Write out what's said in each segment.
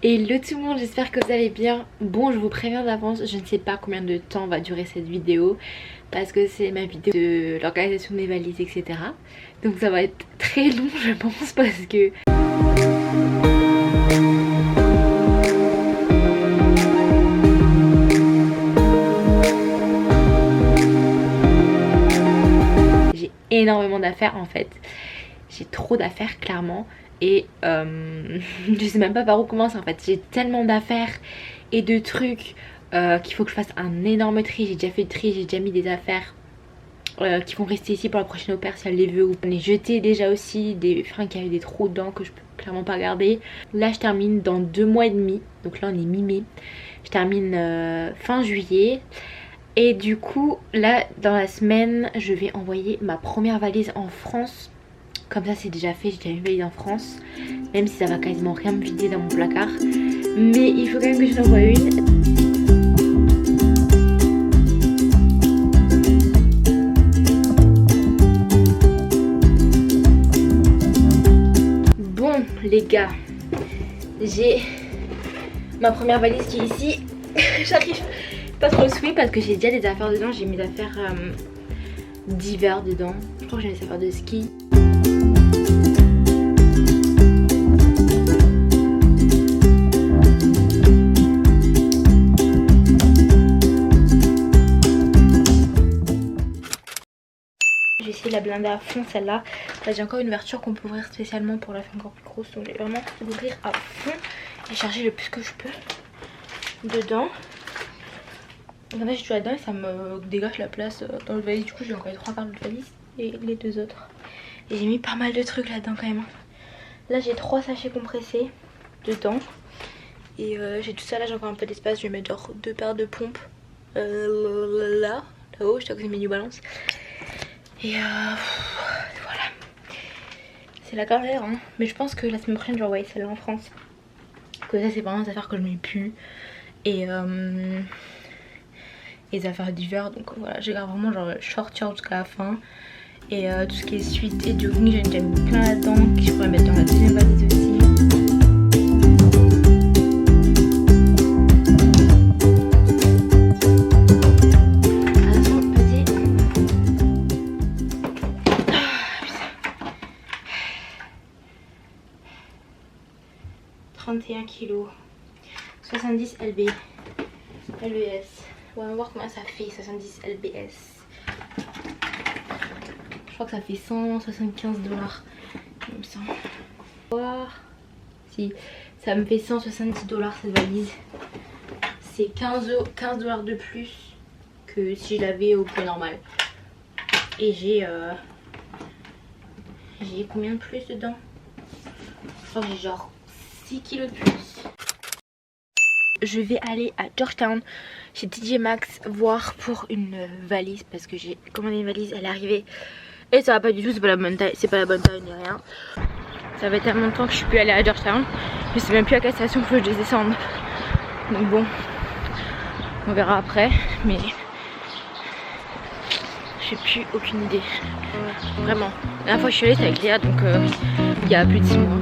Hello tout le monde, j'espère que vous allez bien. Bon, je vous préviens d'avance, je ne sais pas combien de temps va durer cette vidéo parce que c'est ma vidéo de l'organisation des valises, etc. Donc ça va être très long je pense parce que... j'ai énormément d'affaires en fait. J'ai trop d'affaires clairement. Et je sais même pas par où commencer en fait. J'ai tellement d'affaires et de trucs qu'il faut que je fasse un énorme tri. J'ai déjà fait le tri, j'ai déjà mis des affaires qui vont rester ici pour la prochaine opère si elle les veut, ou les jeter déjà aussi, des fringues qui avaient des trous dedans que je peux clairement pas garder. Là je termine dans 2 mois et demi, donc là on est mi-mai. Je termine fin juillet. Et du coup là dans la semaine je vais envoyer ma première valise en France. Comme ça c'est déjà fait, j'ai déjà une valise en France. Même si ça va quasiment rien me vider dans mon placard. Mais il faut quand même que je l'envoie une. Bon les gars, j'ai ma première valise qui est ici. J'arrive pas trop souper parce que j'ai déjà des affaires dedans. J'ai mes affaires d'hiver dedans. Je crois que j'ai mes affaires de ski. J'ai essayé de la blinder à fond celle-là. Là j'ai encore une ouverture qu'on peut ouvrir spécialement pour la faire encore plus grosse. Donc j'ai vraiment l'ouvrir à fond et charger le plus que je peux dedans. En fait j'ai tout là-dedans et ça me dégage la place dans le valise. Du coup j'ai encore les 3 quarts de valise et les 2 autres. Et j'ai mis pas mal de trucs là-dedans quand même. Là j'ai 3 sachets compressés dedans. Et j'ai tout ça là, j'ai encore un peu d'espace. Je vais mettre genre 2 paires de pompes là-haut, je sais que c'est mes New Balance. Et voilà. C'est la galère hein. Mais je pense que la semaine prochaine je vais envoyer celle-là en France. Que ça c'est vraiment des affaires que je mets plus. Et les affaires d'hiver. Donc voilà, je garde vraiment genre short jusqu'à la fin. Et tout ce qui est suite et jogging, j'en ai déjà mis plein là-dedans. Que je pourrais mettre dans la deuxième valise aussi. 31 kg, 70 LB, LBS. On va voir combien ça fait 70 LBS. Je crois que ça fait 175 $. Il me semble. Voir si ça me fait 170 $ cette valise. C'est 15 $ de plus que si je l'avais au prix normal. Et j'ai combien de plus dedans? Je crois que j'ai genre 6 kilos de plus. Je vais aller à Georgetown chez TJ Maxx voir pour une valise parce que j'ai commandé une valise, elle est arrivée et ça va pas du tout, c'est pas la bonne taille, ni rien. Ça fait tellement de temps que je suis plus allée à Georgetown, je sais même plus à quelle station il faut que je descende. Donc bon, on verra après, mais j'ai plus aucune idée. Vraiment. La dernière fois que je suis allée c'était avec Léa, donc il y a plus de 6 mois.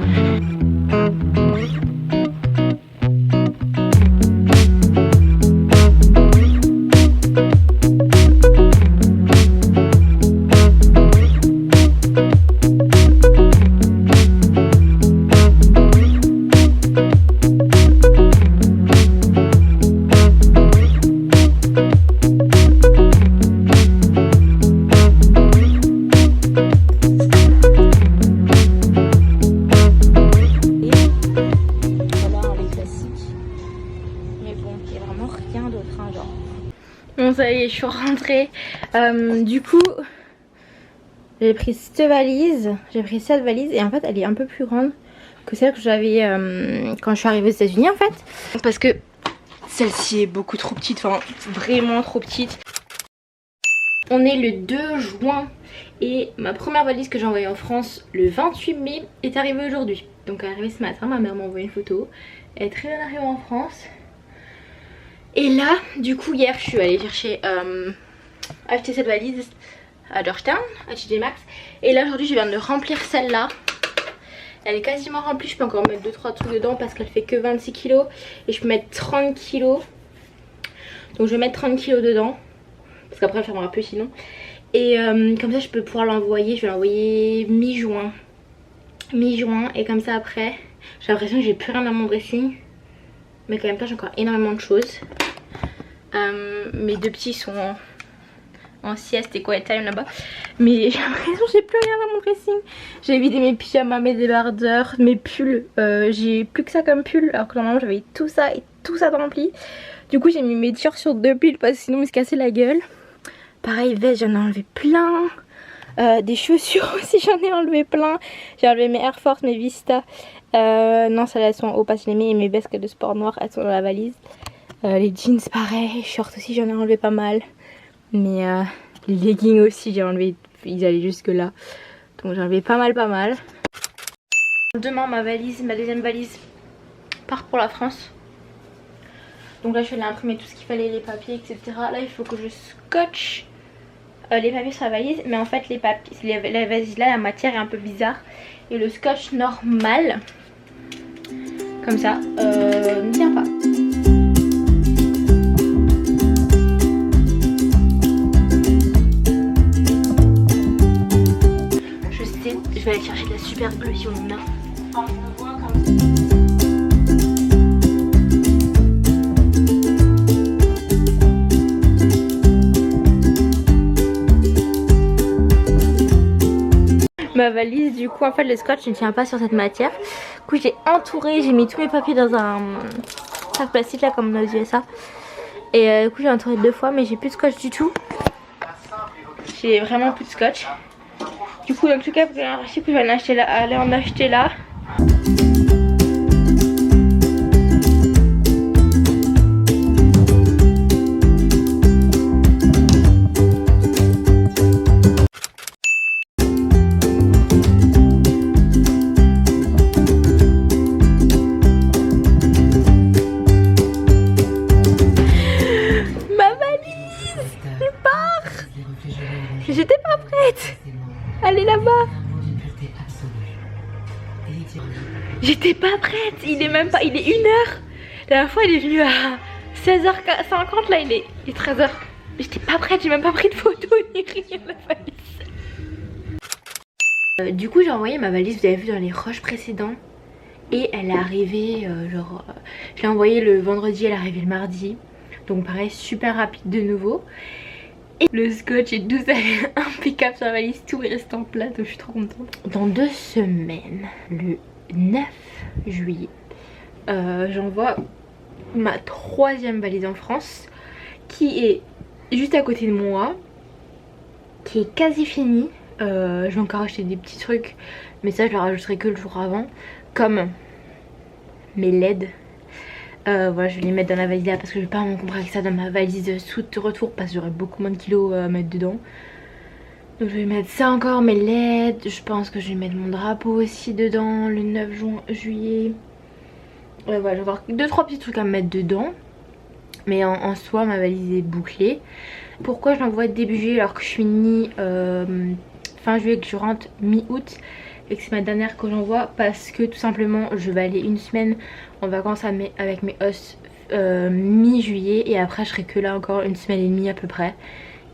Bon ça y est, je suis rentrée. Du coup, j'ai pris cette valise, j'ai pris cette valise et en fait elle est un peu plus grande que celle que j'avais quand je suis arrivée aux États-Unis en fait. Parce que celle-ci est beaucoup trop petite, enfin vraiment trop petite. On est le 2 juin et ma première valise que j'ai envoyée en France le 28 mai est arrivée aujourd'hui. Donc elle est arrivée ce matin, ma mère m'a envoyé une photo. Elle est très bien arrivée en France. Et là, du coup, hier, je suis allée chercher, acheter cette valise à Georgetown, à TJ Maxx. Et là, aujourd'hui, je viens de remplir celle-là. Elle est quasiment remplie, je peux encore mettre 2-3 trucs dedans parce qu'elle fait que 26 kilos. Et je peux mettre 30 kilos. Donc je vais mettre 30 kilos dedans. Parce qu'aprelle fermera plus sinon. Et comme ça je peux pouvoir l'envoyer. Je vais l'envoyer mi-juin. Mi-juin et comme ça après j'ai l'impression que j'ai plus rien dans mon dressing. Mais quand même pas, j'ai encore énormément de choses. Mes deux petits sont en sieste et quiet time là-bas. Mais j'ai l'impression que j'ai plus rien dans mon dressing. J'ai vidé mes pyjamas, mes débardeurs, mes pulls. J'ai plus que ça comme pull. Alors que normalement j'avais tout ça et tout ça de rempli. Du coup j'ai mis mes t-shirts sur 2 piles parce que sinon je me suis cassé la gueule. Pareil, veste, j'en ai enlevé plein. Des chaussures aussi, j'en ai enlevé plein. J'ai enlevé mes Air Force, mes Vista. Non, celles-là elles sont en haut parce que je les mets. Et mes vestes de sport noires, elles sont dans la valise. Les jeans pareil, shorts aussi j'en ai enlevé pas mal. Mais les leggings aussi j'ai enlevé, ils allaient jusque là. Donc j'ai enlevé pas mal. Demain ma valise, ma deuxième valise part pour la France. Donc là je vais imprimer tout ce qu'il fallait, les papiers etc. Là il faut que je scotche les papiers sur la valise. Mais en fait les papiers, la valise là, la matière est un peu bizarre. Et le scotch normal, comme ça, ne tient pas. Je vais aller chercher de la super glue si on en a. Ma valise, du coup en fait le scotch ne tient pas sur cette matière. Du coup j'ai entouré, j'ai mis tous mes papiers dans un sac plastique là comme aux USA. Et du coup j'ai entouré 2 fois mais j'ai plus de scotch du tout. J'ai vraiment plus de scotch. Du coup en tout cas je vais aller en acheter là. Ma valise, elle part. J'étais pas prête. Elle est là-bas. J'étais pas prête. Il est même pas. Il est 1h. La dernière fois il est venu à 16h50. Là il est 13h. J'étais pas prête. J'ai même pas pris de photo ni rien de la valise. Du coup j'ai envoyé ma valise. Vous avez vu dans les rushs précédents. Et elle est arrivée je l'ai envoyée le vendredi. Elle est arrivée le mardi. Donc pareil super rapide de nouveau. Et le scotch et tout ça est impeccable sur la valise, tout est resté en place, donc je suis trop contente. Dans 2 semaines, le 9 juillet, j'envoie ma 3e valise en France, qui est juste à côté de moi, qui est quasi finie. Je vais encore acheter des petits trucs, mais ça je le rajouterai que le jour avant, comme mes LED. Voilà, je vais les mettre dans la valise là parce que je vais pas m'encombrer avec ça dans ma valise sous de retour parce que j'aurai beaucoup moins de kilos à mettre dedans. Donc je vais mettre ça encore, mes LED. Je pense que je vais mettre mon drapeau aussi dedans le 9 juillet. Voilà, je vais avoir 2-3 petits trucs à mettre dedans. Mais en soi ma valise est bouclée. Pourquoi je l'envoie début juillet alors que je finis fin juillet, que je rentre mi-août et que c'est ma dernière que j'envoie? Parce que tout simplement je vais aller 1 semaine en vacances avec mes hosts mi-juillet. Et après je serai que là encore 1 semaine et demie à peu près.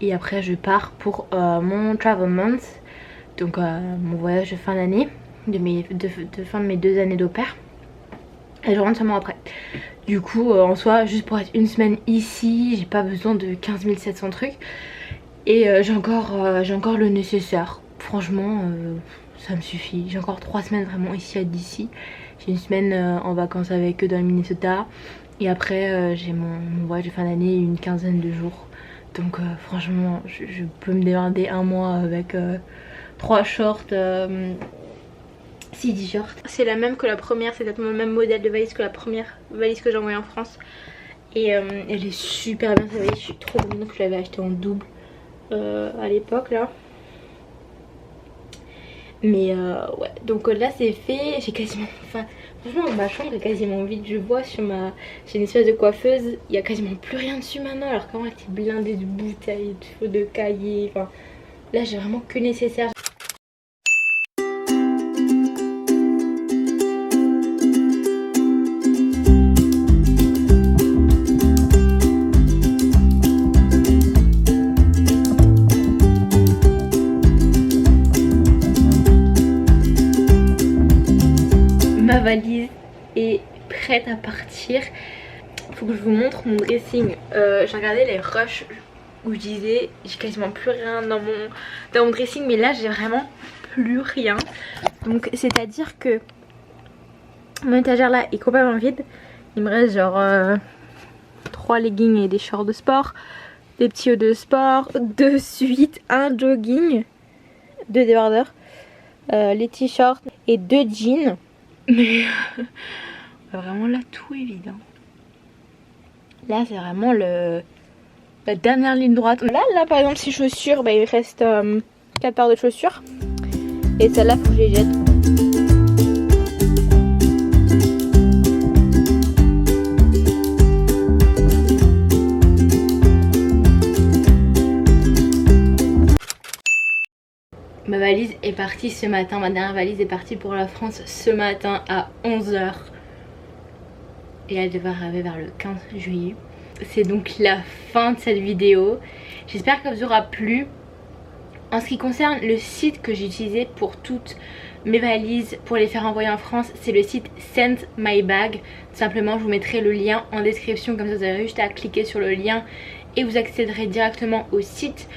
Et après je pars pour mon travel month. Donc mon voyage de fin d'année, de fin de mes 2 années d'au pair. Et je rentre seulement après. Du coup en soi juste pour être 1 semaine ici, j'ai pas besoin de 15 700 trucs. Et j'ai encore le nécessaire. Franchement ça me suffit. J'ai encore 3 semaines vraiment ici à DC. J'ai 1 semaine en vacances avec eux dans le Minnesota. Et après j'ai mon voyage de fin d'année, une quinzaine de jours. Donc franchement je peux me démerder 1 mois avec 3 shorts, 6 t-shirts. C'est la même que la première, c'est exactement le même modèle de valise que la première valise que j'ai envoyée en France. Et elle est super bien cette valise, je suis trop contente que je l'avais achetée en double à l'époque là. Mais ouais, donc là c'est fait, j'ai quasiment, enfin franchement ma chambre est quasiment vide. Je vois sur j'ai une espèce de coiffeuse, il y a quasiment plus rien dessus maintenant. Alors qu'avant elle était blindée de bouteilles, de cahiers, enfin là j'ai vraiment que le nécessaire. valise est prête à partir. Faut que je vous montre mon dressing. J'ai regardé les rushs où je disais j'ai quasiment plus rien dans mon dressing, mais là j'ai vraiment plus rien. Donc c'est à dire que mon étagère là est complètement vide. Il me reste genre 3 leggings et des shorts de sport, des petits hauts de sport, 2 suites, un jogging, 2 débardeurs, les t-shirts et 2 jeans. Mais vraiment là tout est vide hein. Là c'est vraiment la dernière ligne droite. Là par exemple ces chaussures, bah, il reste 4 paires de chaussures. Et celle-là faut que je les jette. Ma valise est partie ce matin, ma dernière valise est partie pour la France ce matin à 11 h. Et elle devrait arriver vers le 15 juillet. C'est donc la fin de cette vidéo. J'espère qu'elle vous aura plu. En ce qui concerne le site que j'ai utilisé pour toutes mes valises pour les faire envoyer en France, c'est le site Send My Bag. Tout simplement, je vous mettrai le lien en description, comme ça vous avez juste à cliquer sur le lien et vous accéderez directement au site.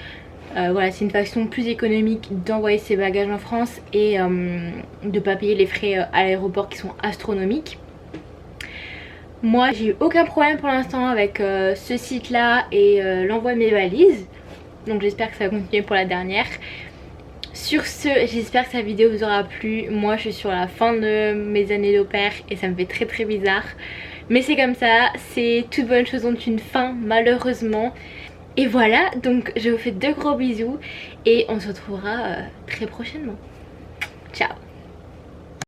Voilà, c'est une façon plus économique d'envoyer ses bagages en France et de ne pas payer les frais à l'aéroport qui sont astronomiques. Moi j'ai eu aucun problème pour l'instant avec ce site là et l'envoi de mes valises. Donc j'espère que ça va continuer pour la dernière. Sur ce, j'espère que cette vidéo vous aura plu. Moi je suis sur la fin de mes années d'au pair et ça me fait très bizarre. Mais c'est comme ça, c'est toute bonne chose ont une fin malheureusement. Et voilà, donc je vous fais de gros bisous et on se retrouvera très prochainement. Ciao.